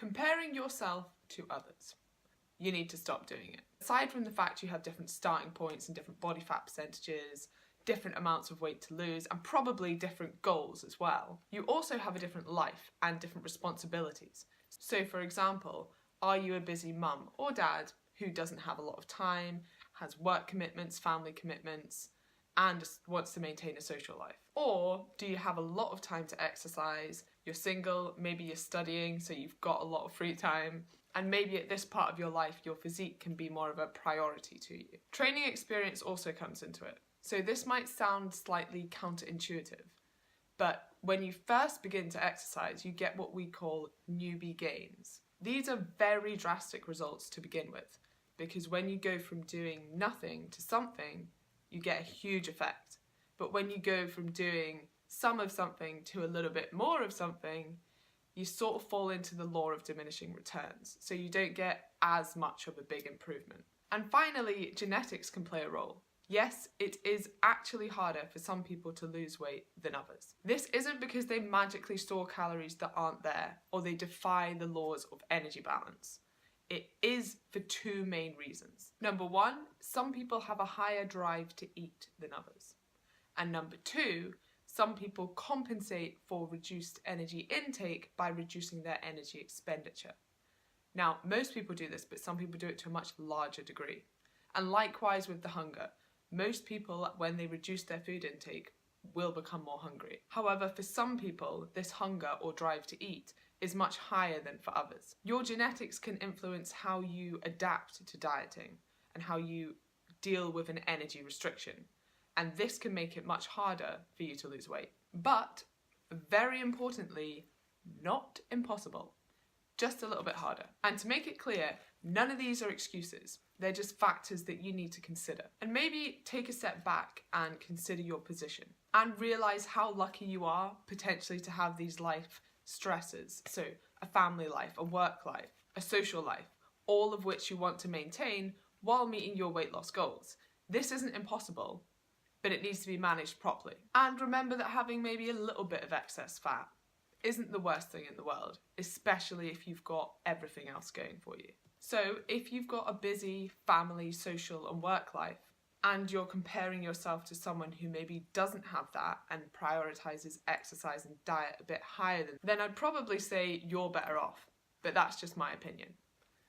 Comparing yourself to others. You need to stop doing it. Aside from the fact you have different starting points and different body fat percentages, different amounts of weight to lose, and probably different goals as well, you also have a different life and different responsibilities. So for example, are you a busy mum or dad who doesn't have a lot of time, has work commitments, family commitments, and wants to maintain a social life? Or do you have a lot of time to exercise, you're single, maybe you're studying, so you've got a lot of free time, and maybe at this part of your life your physique can be more of a priority to you. Training experience also comes into it. So this might sound slightly counterintuitive, but when you first begin to exercise, you get what we call newbie gains. These are very drastic results to begin with, because when you go from doing nothing to something, you get a huge effect. But when you go from doing some of something to a little bit more of something, you sort of fall into the law of diminishing returns, so you don't get as much of a big improvement. And finally, genetics can play a role. Yes, it is actually harder for some people to lose weight than others. This isn't because they magically store calories that aren't there, or they defy the laws of energy balance. It is for two main reasons. Number one, some people have a higher drive to eat than others. And number two, some people compensate for reduced energy intake by reducing their energy expenditure. Now, most people do this, but some people do it to a much larger degree. And likewise with the hunger. Most people, when they reduce their food intake, will become more hungry. However, for some people, this hunger or drive to eat is much higher than for others. Your genetics can influence how you adapt to dieting and how you deal with an energy restriction. And this can make it much harder for you to lose weight. But, very importantly, not impossible. Just a little bit harder. And to make it clear, none of these are excuses. They're just factors that you need to consider. And maybe take a step back and consider your position. And realise how lucky you are potentially to have these life stresses. So, a family life, a work life, a social life, all of which you want to maintain while meeting your weight loss goals. This isn't impossible, but it needs to be managed properly. And remember that having maybe a little bit of excess fat isn't the worst thing in the world, especially if you've got everything else going for you. So if you've got a busy family, social and work life, and you're comparing yourself to someone who maybe doesn't have that and prioritises exercise and diet a bit higher then I'd probably say you're better off. But that's just my opinion.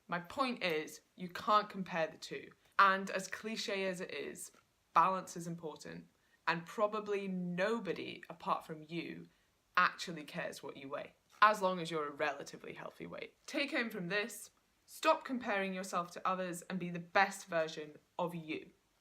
My point is, you can't compare the two. And as cliche as it is, balance is important, and probably nobody apart from you actually cares what you weigh, as long as you're a relatively healthy weight. Take home from this, stop comparing yourself to others and be the best version of you.